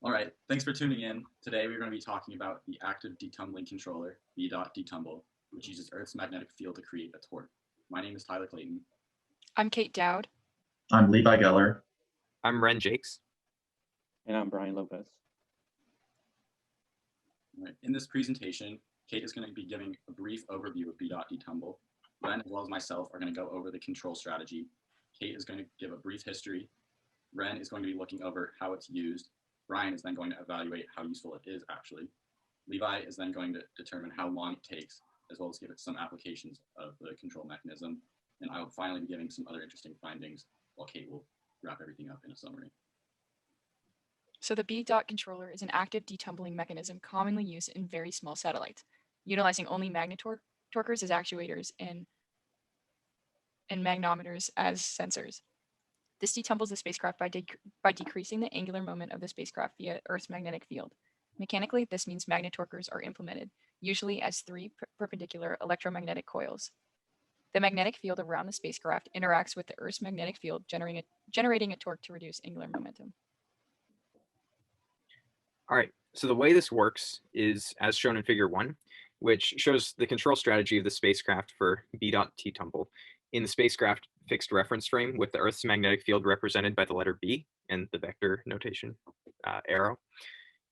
All right, thanks for tuning in. Today we're going to be talking about the active detumbling controller, Dot Detumble, which uses Earth's magnetic field to create a torque. My name is Tyler Clayton. I'm Kate Dowd. I'm Levi Geller. I'm Ren Jakes. And I'm Brian Lopez. All right, in this presentation, Kate is going to be giving a brief overview of Dot Detumble. Ren, as well as myself, are going to go over the control strategy. Kate is going to give a brief history. Ren is going to be looking over how it's used. Brian is then going to evaluate how useful it is actually. Levi is then going to determine how long it takes, as well as give it some applications of the control mechanism. And I will finally be giving some other interesting findings, while Kate will wrap everything up in a summary. So the B-Dot controller is an active detumbling mechanism commonly used in very small satellites, utilizing only magnetorquers as actuators and magnometers as sensors. This detumbles the spacecraft by decreasing the angular moment of the spacecraft via Earth's magnetic field. Mechanically, this means magnetorquers are implemented, usually as three perpendicular electromagnetic coils. The magnetic field around the spacecraft interacts with the Earth's magnetic field, generating a torque to reduce angular momentum. All right, so the way this works is as shown in figure 1, which shows the control strategy of the spacecraft for B-Dot Detumble in the spacecraft fixed reference frame with the Earth's magnetic field represented by the letter B and the vector notation arrow.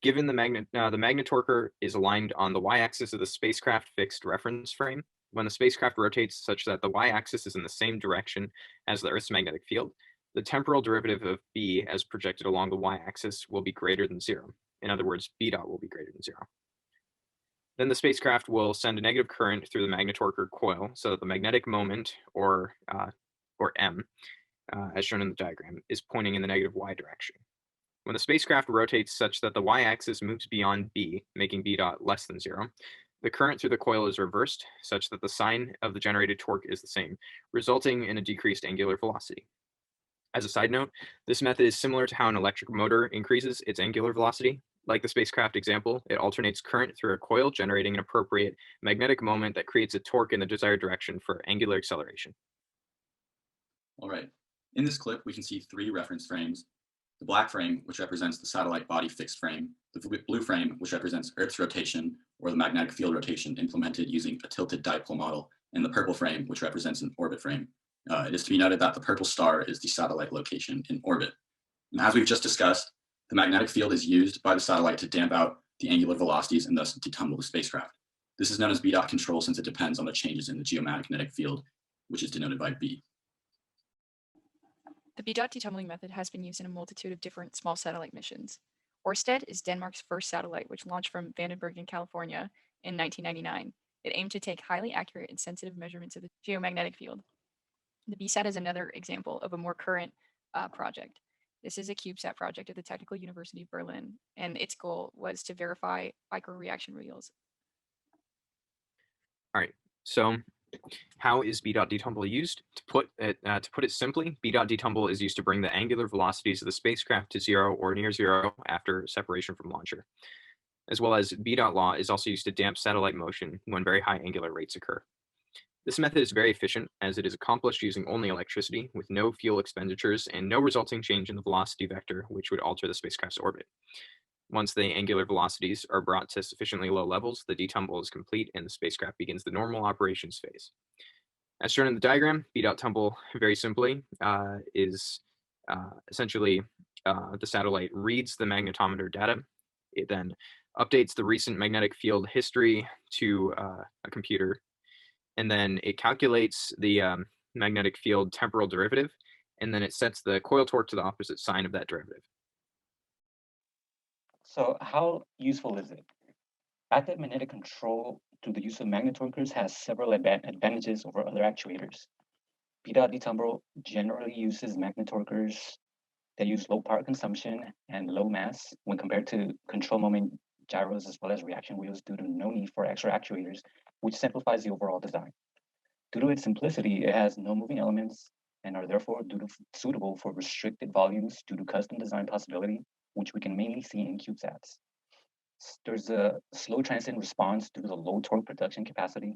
Given the magnetorquer is aligned on the y-axis of the spacecraft fixed reference frame, when the spacecraft rotates such that the y-axis is in the same direction as the Earth's magnetic field, the temporal derivative of B as projected along the y-axis will be greater than 0. In other words, B dot will be greater than 0. Then the spacecraft will send a negative current through the magnetorquer coil so that the magnetic moment, or M, as shown in the diagram, is pointing in the negative y direction. When the spacecraft rotates such that the y-axis moves beyond B, making B dot less than 0, the current through the coil is reversed such that the sign of the generated torque is the same, resulting in a decreased angular velocity. As a side note, this method is similar to how an electric motor increases its angular velocity. Like the spacecraft example, it alternates current through a coil, generating an appropriate magnetic moment that creates a torque in the desired direction for angular acceleration. All right, in this clip, we can see 3 reference frames. The black frame, which represents the satellite body fixed frame, the blue frame, which represents Earth's rotation or the magnetic field rotation implemented using a tilted dipole model, and the purple frame, which represents an orbit frame. It is to be noted that the purple star is the satellite location in orbit. And as we've just discussed, the magnetic field is used by the satellite to damp out the angular velocities and thus detumble the spacecraft. This is known as B-Dot control since it depends on the changes in the geomagnetic field, which is denoted by B. The B-Dot detumbling method has been used in a multitude of different small satellite missions. Ørsted is Denmark's first satellite, which launched from Vandenberg in California in 1999. It aimed to take highly accurate and sensitive measurements of the geomagnetic field. The BSAT is another example of a more current project. This is a CubeSat project at the Technical University of Berlin, and its goal was to verify microreaction wheels. All right, so how is B-Dot Detumble used? To put it simply, B-Dot Detumble is used to bring the angular velocities of the spacecraft to 0 or near 0 after separation from launcher. As well as B-Dot law is also used to damp satellite motion when very high angular rates occur. This method is very efficient as it is accomplished using only electricity with no fuel expenditures and no resulting change in the velocity vector, which would alter the spacecraft's orbit. Once the angular velocities are brought to sufficiently low levels, the detumble is complete and the spacecraft begins the normal operations phase. As shown in the diagram, B-Dot tumble, very simply, is essentially the satellite reads the magnetometer data. It then updates the recent magnetic field history to a computer, and then it calculates the magnetic field temporal derivative, and then it sets the coil torque to the opposite sign of that derivative. So how useful is it? Active magnetic control through the use of magnetorquers has several advantages over other actuators. B-Dot Detumble generally uses magnetorquers that use low power consumption and low mass when compared to control moment gyros as well as reaction wheels due to no need for extra actuators, which simplifies the overall design. Due to its simplicity, it has no moving elements and are therefore suitable for restricted volumes due to custom design possibility, which we can mainly see in CubeSats. There's a slow transient response due to the low torque production capacity,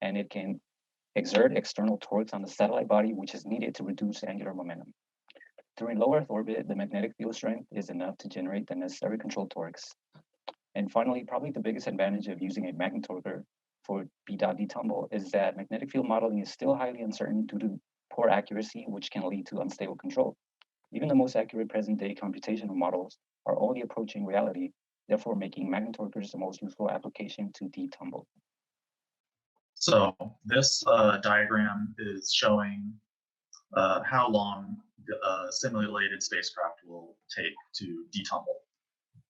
and it can exert external torques on the satellite body, which is needed to reduce angular momentum. During low Earth orbit, the magnetic field strength is enough to generate the necessary control torques. And finally, probably the biggest advantage of using a magnetorquer for B-dot detumble is that magnetic field modeling is still highly uncertain due to poor accuracy, which can lead to unstable control. Even the most accurate present-day computational models are only approaching reality, therefore making magnetorquers the most useful application to detumble. So this diagram is showing how long the simulated spacecraft will take to detumble.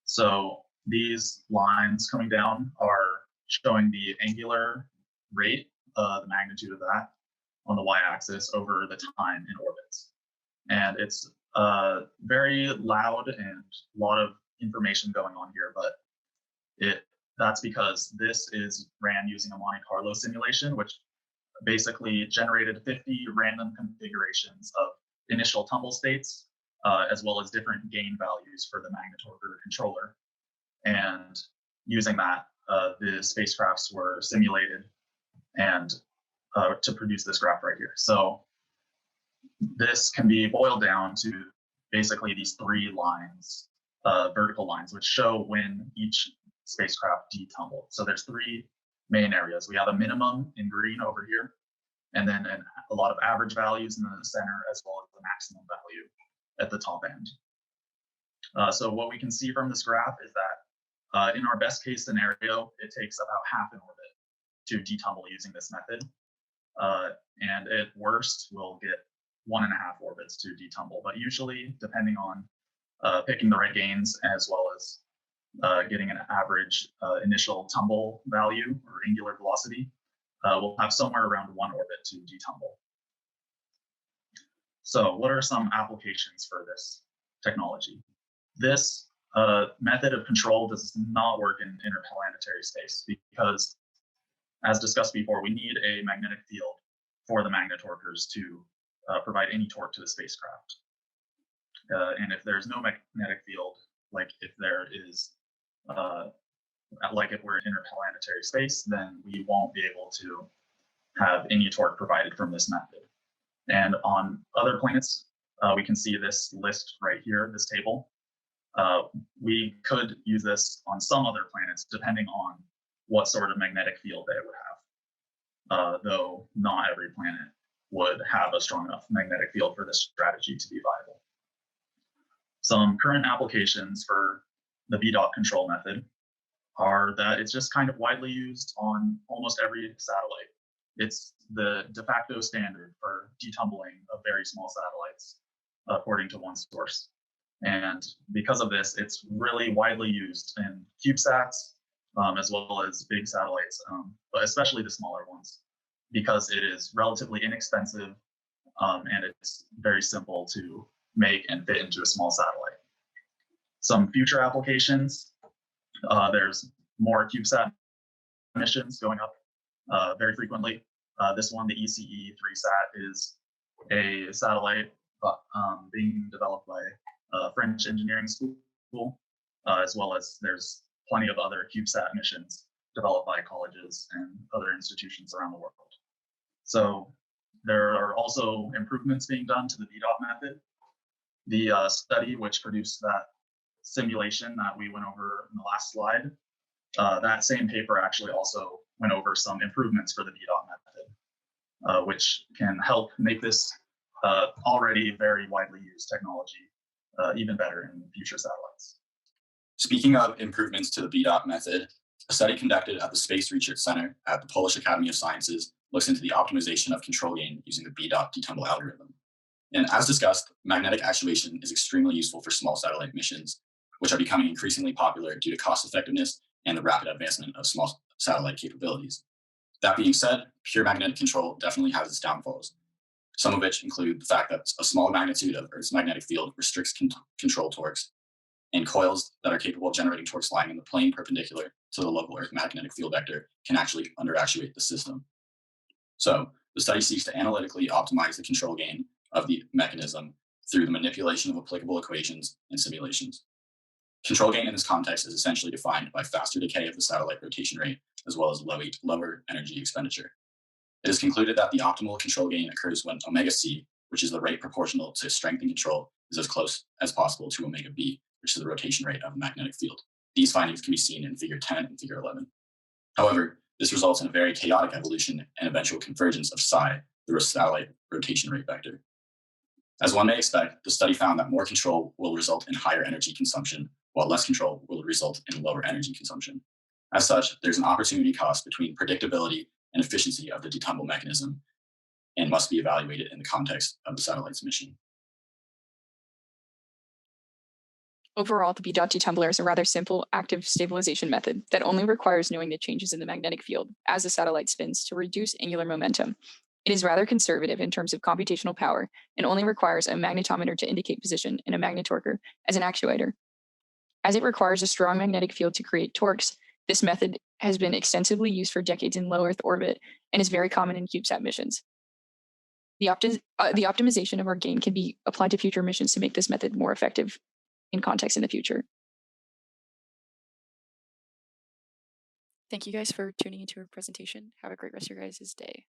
So these lines coming down are showing the angular rate, the magnitude of that on the y-axis over the time in orbits. And it's very loud and a lot of information going on here, but that's because this is ran using a Monte Carlo simulation, which basically generated 50 random configurations of initial tumble states, as well as different gain values for the magnetorquer controller. And using that, the spacecrafts were simulated and to produce this graph right here. So this can be boiled down to basically these three lines, vertical lines, which show when each spacecraft detumbled. So there's three main areas. We have a minimum in green over here, and then a lot of average values in the center, as well as the maximum value at the top end. So what we can see from this graph is that in our best case scenario, it takes about half an orbit to detumble using this method. And at worst, we'll get 1.5 orbits to detumble. But usually, depending on picking the right gains, as well as getting an average initial tumble value or angular velocity, we'll have somewhere around 1 orbit to detumble. So what are some applications for this technology? This method of control does not work in interplanetary space because, as discussed before, we need a magnetic field for the magnetorquers to provide any torque to the spacecraft. And if there's no magnetic field, like if there is, like if we're in interplanetary space, then we won't be able to have any torque provided from this method. And on other planets, we can see this list right here, this table. We could use this on some other planets, depending on what sort of magnetic field they would have, though not every planet would have a strong enough magnetic field for this strategy to be viable. Some current applications for the B-dot control method are that it's just kind of widely used on almost every satellite. It's the de facto standard for detumbling of very small satellites, according to one source. And because of this, it's really widely used in CubeSats, as well as big satellites, but especially the smaller ones, because it is relatively inexpensive and it's very simple to make and fit into a small satellite. Some future applications, there's more CubeSat missions going up very frequently. This one, the ECE-3SAT, is a satellite being developed by a French engineering school, as well as there's plenty of other CubeSat missions developed by colleges and other institutions around the world. So there are also improvements being done to the B-dot method. The study which produced that simulation that we went over in the last slide, that same paper actually also went over some improvements for the B-dot method, which can help make this already very widely used technology even better in future satellites. Speaking of improvements to the B-dot method, a study conducted at the Space Research Center at the Polish Academy of Sciences looks into the optimization of control gain using the B-dot detumble algorithm. And as discussed, magnetic actuation is extremely useful for small satellite missions, which are becoming increasingly popular due to cost effectiveness and the rapid advancement of small satellite capabilities. That being said, pure magnetic control definitely has its downfalls, some of which include the fact that a small magnitude of Earth's magnetic field restricts control torques, and coils that are capable of generating torques lying in the plane perpendicular to the local Earth magnetic field vector can actually underactuate the system. So the study seeks to analytically optimize the control gain of the mechanism through the manipulation of applicable equations and simulations. Control gain in this context is essentially defined by faster decay of the satellite rotation rate, as well as lower energy expenditure. It is concluded that the optimal control gain occurs when omega c, which is the rate proportional to strength and control, is as close as possible to omega b, which is the rotation rate of a magnetic field. These findings can be seen in figure 10 and figure 11. However, this results in a very chaotic evolution and eventual convergence of psi, the satellite rotation rate vector. As one may expect, the study found that more control will result in higher energy consumption, while less control will result in lower energy consumption. As such, there's an opportunity cost between predictability and efficiency of the Detumble mechanism and must be evaluated in the context of the satellite's mission. Overall, the Dot Detumbler is a rather simple active stabilization method that only requires knowing the changes in the magnetic field as the satellite spins to reduce angular momentum. It is rather conservative in terms of computational power and only requires a magnetometer to indicate position and a magnetorquer as an actuator. As it requires a strong magnetic field to create torques, this method has been extensively used for decades in low Earth orbit and is very common in CubeSat missions. The optimization of our gain can be applied to future missions to make this method more effective in context in the future. Thank you guys for tuning into our presentation. Have a great rest of your guys' day.